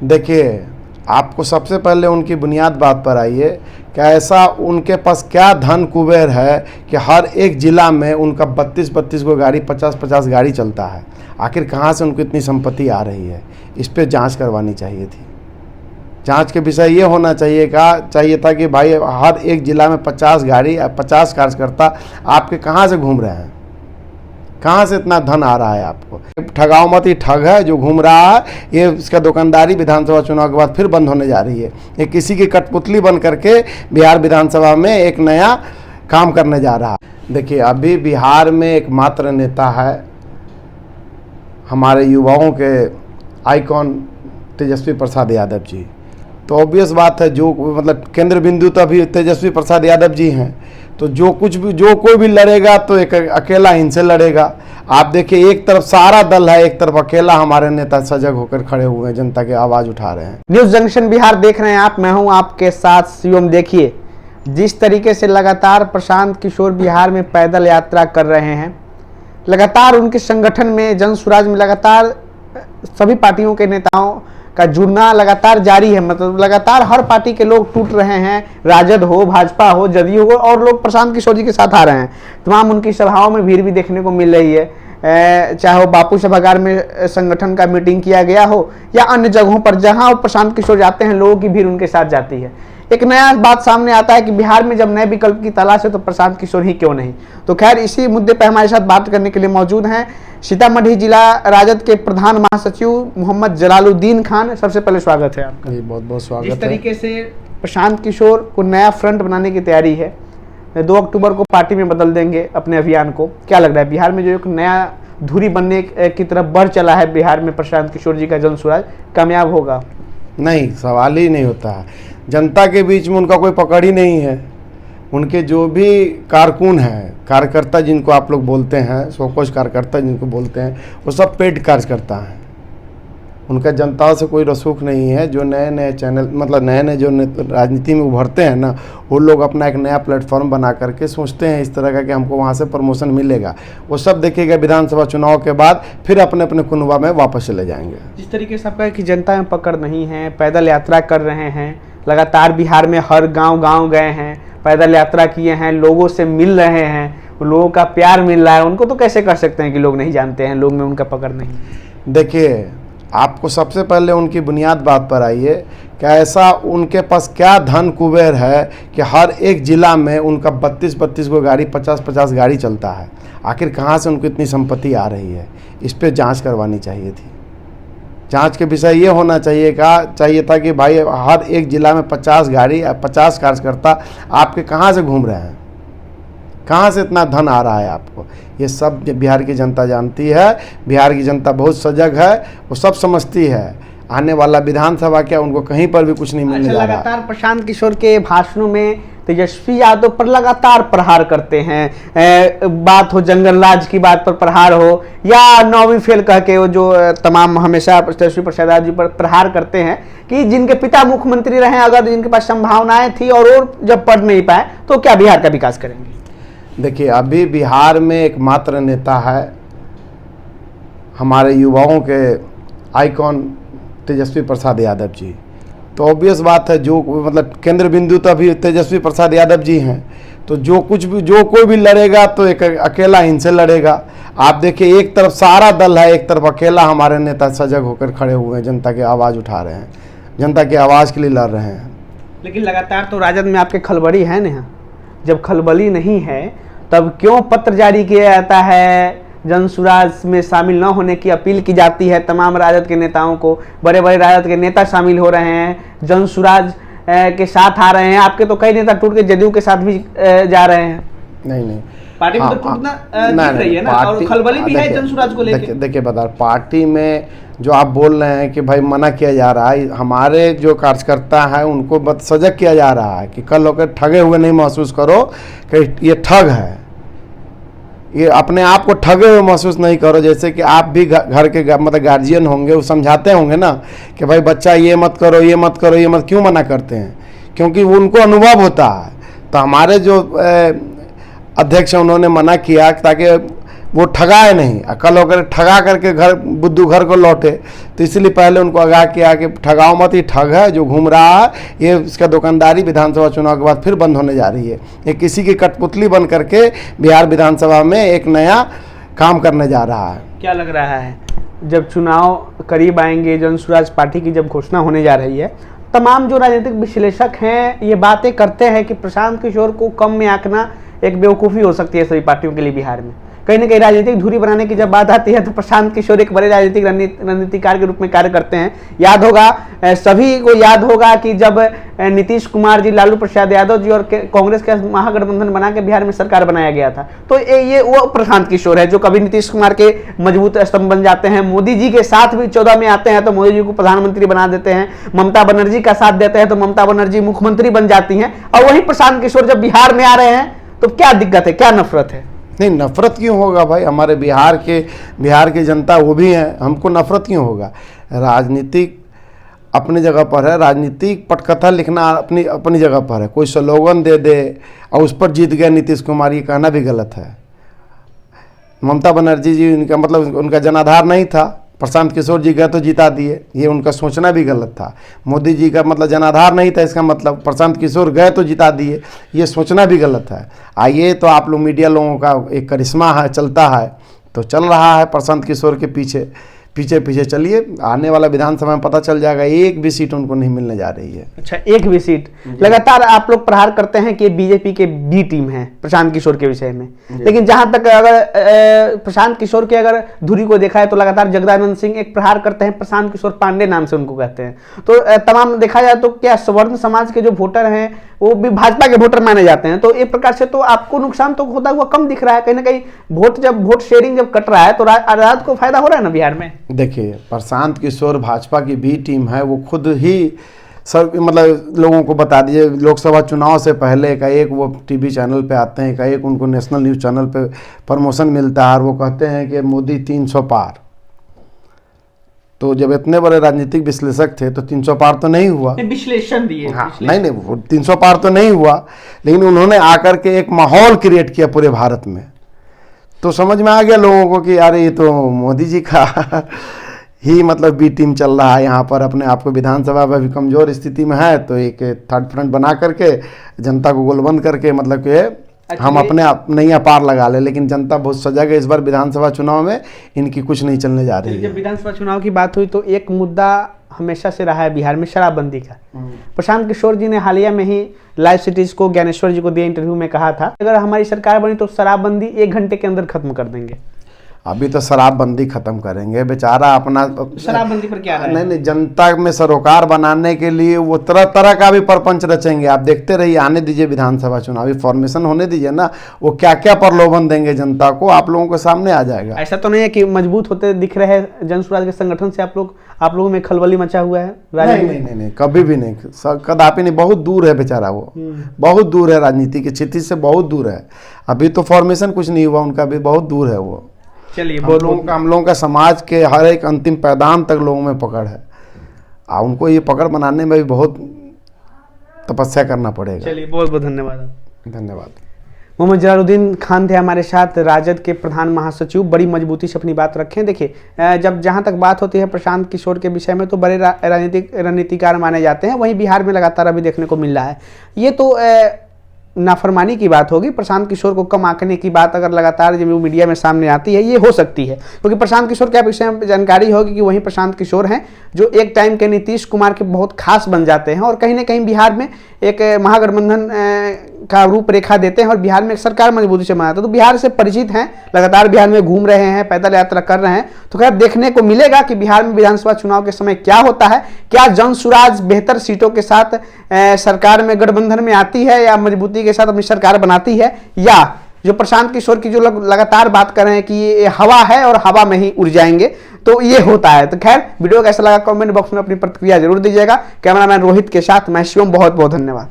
देखिए, आपको सबसे पहले उनकी बुनियाद बात पर आइए कि ऐसा उनके पास क्या धन कुबेर है कि हर एक ज़िला में उनका 32-32 गो गाड़ी, 50-50 गाड़ी चलता है। आखिर कहाँ से उनको इतनी संपत्ति आ रही है? इस पे जांच करवानी चाहिए थी। जांच के विषय ये होना चाहिए था कि भाई हर एक ज़िला में 50 गाड़ी, 50 कार्यकर्ता आपके कहाँ से घूम रहे हैं? कहाँ से इतना धन आ रहा है आपको? ठगाओ मत, ये ठग है जो घूम रहा है। ये इसका दुकानदारी विधानसभा चुनाव के बाद फिर बंद होने जा रही है। ये किसी की कठपुतली बन करके बिहार विधानसभा में एक नया काम करने जा रहा है। देखिए, अभी बिहार में एकमात्र नेता है हमारे युवाओं के आइकॉन तेजस्वी प्रसाद यादव जी। तो ऑब्वियस बात है, जो मतलब केंद्र बिंदु तो अभी तेजस्वी प्रसाद यादव जी हैं। तो जो कोई भी लड़ेगा तो एक अकेला इनसे लड़ेगा। आप देखिए, एक तरफ सारा दल है, एक तरफ अकेला हमारे नेता सजग होकर खड़े हुए हैं, जनता की आवाज़ उठा रहे हैं। न्यूज़ जंक्शन बिहार देख रहे हैं आप, मैं हूं आपके साथ शिवम। देखिए, जिस तरीके से लगातार प्रशांत किशोर बिहार में पैदल यात्रा कर रहे हैं, लगातार उनके संगठन में, जन स्वराज में लगातार सभी पार्टियों के नेताओं का जुड़ना लगातार जारी है। मतलब लगातार हर पार्टी के लोग टूट रहे हैं, राजद हो, भाजपा हो, जदयू हो, और लोग प्रशांत किशोर जी के साथ आ रहे हैं। तमाम उनकी सभाओं में भीड़ भी देखने को मिल रही है, चाहे वो बापू सभागार में संगठन का मीटिंग किया गया हो या अन्य जगहों पर जहां वो प्रशांत किशोर जाते हैं, लोगों की भीड़ उनके साथ जाती है। एक नया बात सामने आता है कि बिहार में जब नए विकल्प की तलाश है तो प्रशांत किशोर ही क्यों नहीं। तो खैर, इसी मुद्दे पर हमारे साथ बात करने के लिए मौजूद हैं सीतामढ़ी जिला राजद के प्रधान महासचिव मोहम्मद जलालुद्दीन खान। सबसे पहले स्वागत है आपका। जी, बहुत बहुत स्वागत है। जिस तरीके से प्रशांत किशोर को नया फ्रंट बनाने की तैयारी है, 2 अक्टूबर को पार्टी में बदल देंगे अपने अभियान को, क्या लग रहा है बिहार में जो एक नया धुरी बनने की तरफ बढ़ चला है बिहार में, प्रशांत किशोर जी का जन स्वराज कामयाब होगा? नहीं, सवाल ही नहीं होता है। जनता के बीच में उनका कोई पकड़ ही नहीं है। उनके जो भी कारकुन हैं, कार्यकर्ता जिनको आप लोग बोलते हैं, सोकोश कार्यकर्ता जिनको बोलते हैं, वो सब पेड कार्यकर्ता हैं। उनका जनता से कोई रसूख नहीं है। जो नए नए चैनल, मतलब नए नए जो राजनीति में उभरते हैं ना, वो लोग अपना एक नया प्लेटफॉर्म बना करके सोचते हैं इस तरह का कि हमको वहाँ से प्रमोशन मिलेगा। वो सब देखिएगा विधानसभा चुनाव के बाद फिर अपने अपने कुनबा में वापस चले जाएंगे। जिस तरीके से आपका कि जनता में पकड़ नहीं है, पैदल यात्रा कर रहे हैं, लगातार बिहार में हर गांव गए हैं, पैदल यात्रा किए हैं, लोगों से मिल रहे हैं, लोगों का प्यार मिल रहा है, उनको तो कैसे कर सकते हैं कि लोग नहीं जानते हैं, लोग में उनका पकड़ नहीं? देखिए, आपको सबसे पहले उनकी बुनियाद बात पर आइए कि ऐसा उनके पास क्या धन कुबेर है कि हर एक ज़िला में उनका 32-32 गो गाड़ी, 50-50 गाड़ी चलता है। आखिर कहाँ से उनको इतनी संपत्ति आ रही है? इस पे जांच करवानी चाहिए थी। जांच के विषय ये होना चाहिए था कि भाई हर एक ज़िला में 50 गाड़ी, 50 कार्यकर्ता आपके कहाँ से घूम रहे हैं? कहाँ से इतना धन आ रहा है आपको? ये सब बिहार की जनता जानती है। बिहार की जनता बहुत सजग है, वो सब समझती है। आने वाला विधानसभा क्या, उनको कहीं पर भी कुछ नहीं मिलने जा रहा। लगातार प्रशांत किशोर के भाषणों में तेजस्वी यादव पर लगातार प्रहार करते हैं। बात हो जंगल राज की बात पर प्रहार हो, या 9वीं फेल कह के वो जो तमाम हमेशा तेजस्वी प्रसाद यादव जी पर प्रहार करते हैं कि जिनके पिता मुख्यमंत्री रहे, अगर जिनके पास संभावनाएं थी और वो जब पढ़ नहीं पाए तो क्या बिहार का विकास करेंगे? देखिए, अभी बिहार में एकमात्र नेता है हमारे युवाओं के आइकॉन तेजस्वी प्रसाद यादव जी। तो ऑब्वियस बात है, जो मतलब केंद्र बिंदु तो अभी तेजस्वी प्रसाद यादव जी हैं। तो जो कोई भी लड़ेगा तो एक अकेला इनसे लड़ेगा। आप देखिए, एक तरफ सारा दल है, एक तरफ अकेला हमारे नेता सजग होकर खड़े हुए हैं, जनता की आवाज़ उठा रहे हैं, जनता की आवाज़ के लिए लड़ रहे हैं। लेकिन लगातार तो राजद में आपके खलबली है ना। जब खलबली नहीं है तब क्यों पत्र जारी किया जाता है, जन स्वराज में शामिल न होने की अपील की जाती है तमाम राजद के नेताओं को? बड़े बड़े राजद के नेता शामिल हो रहे हैं, जन स्वराज के साथ आ रहे हैं। आपके तो कई नेता टूट के जदयू के साथ भी जा रहे हैं। नहीं, पार्टी में तो टूटना दिख रही है ना, और खलबली भी है जन स्वराज को लेकर। देखिए बता, पार्टी में जो आप बोल रहे हैं कि भाई मना किया जा रहा है, हमारे जो कार्यकर्ता हैं उनको बस सजग किया जा रहा है कि कल होकर ठगे हुए नहीं महसूस करो कि ये ठग है। ये अपने आप को ठगे हुए महसूस नहीं करो। जैसे कि आप भी घर के मतलब गार्जियन होंगे, वो समझाते होंगे ना कि भाई बच्चा ये मत करो, ये मत करो, ये मत, क्यों मना करते हैं? क्योंकि वो उनको अनुभव होता है। तो हमारे जो अध्यक्ष हैं उन्होंने मना किया ताकि वो ठगाए नहीं, कल होकर ठगा करके घर बुद्धू घर को लौटे, तो इसलिए पहले उनको आगाह किया कि ठगाओ मत, ये ठग है जो घूम रहा है, ये इसका दुकानदारी विधानसभा चुनाव के बाद फिर बंद होने जा रही है। ये किसी की कठपुतली बन करके बिहार विधानसभा में एक नया काम करने जा रहा है। क्या लग रहा है जब चुनाव करीब आएंगे, जन स्वराज पार्टी की जब घोषणा होने जा रही है, तमाम जो राजनीतिक विश्लेषक हैं ये बातें करते हैं कि प्रशांत किशोर को कम में आंकना एक बेवकूफ़ी हो सकती है सभी पार्टियों के लिए बिहार में। कहीं ना कहीं राजनीतिक दूरी बनाने की जब बात आती है तो प्रशांत किशोर एक बड़े राजनीतिक रणनीतिकार के रूप में कार्य करते हैं। याद होगा, सभी को याद होगा कि जब नीतीश कुमार जी, लालू प्रसाद यादव जी और कांग्रेस का महागठबंधन बना के बिहार में सरकार बनाया गया था, तो ये वो प्रशांत किशोर है जो कभी नीतीश कुमार के मजबूत स्तंभ बन जाते हैं, मोदी जी के साथ भी 14 में आते हैं तो मोदी जी को प्रधानमंत्री बना देते हैं, ममता बनर्जी का साथ देते हैं तो ममता बनर्जी मुख्यमंत्री बन जाती हैं, और वही प्रशांत किशोर जब बिहार में आ रहे हैं तो क्या दिक्कत है, क्या नफरत है? नहीं, नफरत क्यों होगा भाई? हमारे बिहार की जनता वो भी है, हमको नफरत क्यों होगा? राजनीतिक अपनी जगह पर है, राजनीतिक पटकथा लिखना अपनी जगह पर है। कोई स्लोगन दे दे और उस पर जीत गया नीतीश कुमार, ये कहना भी गलत है। ममता बनर्जी जी, उनका मतलब उनका जनाधार नहीं था, प्रशांत किशोर जी गए तो जिता दिए, ये उनका सोचना भी गलत था। मोदी जी का मतलब जनाधार नहीं था, इसका मतलब प्रशांत किशोर गए तो जिता दिए, ये सोचना भी गलत है। आइए, तो आप लोग मीडिया लोगों का एक करिश्मा है, चलता है तो चल रहा है प्रशांत किशोर के पीछे पीछे चलिए, आने वाला विधानसभा में पता चल जाएगा, एक भी सीट उनको नहीं मिलने जा रही है। अच्छा, एक भी सीट? लगातार आप लोग प्रहार करते हैं कि बीजेपी के बी टीम है प्रशांत किशोर के विषय में, लेकिन जहां तक अगर प्रशांत किशोर के अगर धुरी को देखा है तो लगातार जगदानंद सिंह एक प्रहार करते हैं, प्रशांत किशोर पांडे नाम से उनको कहते हैं। तो तमाम देखा जाए तो क्या सवर्ण समाज के जो वोटर हैं वो भी भाजपा के वोटर माने जाते हैं, तो एक प्रकार से तो आपको नुकसान तो होता हुआ कम दिख रहा है। कहीं ना कहीं वोट शेयरिंग जब कट रहा है तो राजद को फायदा हो रहा है ना बिहार में। देखिए, प्रशांत किशोर भाजपा की बी टीम है, वो खुद ही सब मतलब लोगों को बता दीजिए, लोकसभा चुनाव से पहले का एक वो टीवी चैनल पे आते हैं, का एक उनको नेशनल न्यूज़ चैनल पे प्रमोशन मिलता है और वो कहते हैं कि मोदी 300 पार। तो जब इतने बड़े राजनीतिक विश्लेषक थे तो 300 पार तो नहीं हुआ, विश्लेषण दिए। हाँ, नहीं, वो 300 पार तो नहीं हुआ, लेकिन उन्होंने आकर के एक माहौल क्रिएट किया पूरे भारत में। तो समझ में आ गया लोगों को कि यार ये तो मोदी जी का ही मतलब बी टीम चल रहा है यहाँ पर। अपने आप को विधानसभा में भी कमज़ोर स्थिति में है तो एक थर्ड फ्रंट बना करके जनता को गोलबंद करके मतलब कि हम अपने आप नैया पार लगा ले। लेकिन जनता बहुत सजग है, इस बार विधानसभा चुनाव में इनकी कुछ नहीं चलने जा रही है। जब विधानसभा चुनाव की बात हुई तो एक मुद्दा हमेशा से रहा है बिहार में, शराबबंदी का। प्रशांत किशोर जी ने हालिया में ही लाइव सिटीज को ज्ञानेश्वर जी को दिए इंटरव्यू में कहा था, अगर हमारी सरकार बनी तो शराबबंदी 1 घंटे के अंदर खत्म कर देंगे। अभी तो शराबबंदी खत्म करेंगे, बेचारा अपना शराबबंदी पर क्या है? नहीं, जनता में सरोकार बनाने के लिए वो तरह तरह का भी प्रपंच रचेंगे। आप देखते रहिए, आने दीजिए विधानसभा चुनाव, फॉर्मेशन होने दीजिए ना, वो क्या क्या प्रलोभन देंगे जनता को, आप लोगों के सामने आ जाएगा। ऐसा तो नहीं है कि मजबूत होते दिख रहे हैं जन स्वराज के संगठन से आप लोगों में खलबली मचा हुआ है? नहीं, कभी भी नहीं, कदापि नहीं। बहुत दूर है बेचारा, वो बहुत दूर है, राजनीति की क्षितिज से बहुत दूर है। अभी तो फॉर्मेशन कुछ नहीं हुआ उनका, भी बहुत दूर है वो। चलिए, हम लोगों का समाज के हर एक अंतिम पैदान तक लोगों में पकड़ है, और उनको ये पकड़ बनाने में भी बहुत तपस्या करना पड़ेगा। चलिए, बहुत बहुत धन्यवाद। धन्यवाद। मोहम्मद जलालुद्दीन खान थे हमारे साथ, राजद के प्रधान महासचिव, बड़ी मजबूती से अपनी बात रखें। देखिए, जब जहां तक बात होती है प्रशांत किशोर के विषय में तो बड़े रणनीतिकार माने जाते हैं, वहीं बिहार में लगातार अभी देखने को मिल रहा है। ये तो नाफरमानी की बात होगी, प्रशांत किशोर को कम आंकने की बात अगर लगातार जब वो मीडिया में सामने आती है, ये हो सकती है। क्योंकि प्रशांत किशोर के विषय में जानकारी होगी कि वही प्रशांत किशोर हैं जो एक टाइम के नीतीश कुमार के बहुत खास बन जाते हैं और कहीं ना कहीं बिहार में एक महागठबंधन का रूपरेखा देते हैं और बिहार में एक सरकार मजबूती से बनाते हैं। तो बिहार से परिचित हैं, लगातार बिहार में घूम रहे हैं, पैदल यात्रा कर रहे हैं। तो खैर, देखने को मिलेगा कि बिहार में विधानसभा चुनाव के समय क्या होता है, क्या जन स्वराज बेहतर सीटों के साथ सरकार में गठबंधन में आती है या मजबूती के साथ अपनी सरकार बनाती है, या जो प्रशांत किशोर की जो लगातार बात कर रहे हैं कि ये हवा है और हवा में ही उड़ जाएंगे, तो ये होता है। तो खैर, वीडियो कैसा लगा कमेंट बॉक्स में अपनी प्रतिक्रिया जरूर दीजिएगा। कैमरामैन रोहित के साथ मैं शिवम, बहुत बहुत धन्यवाद।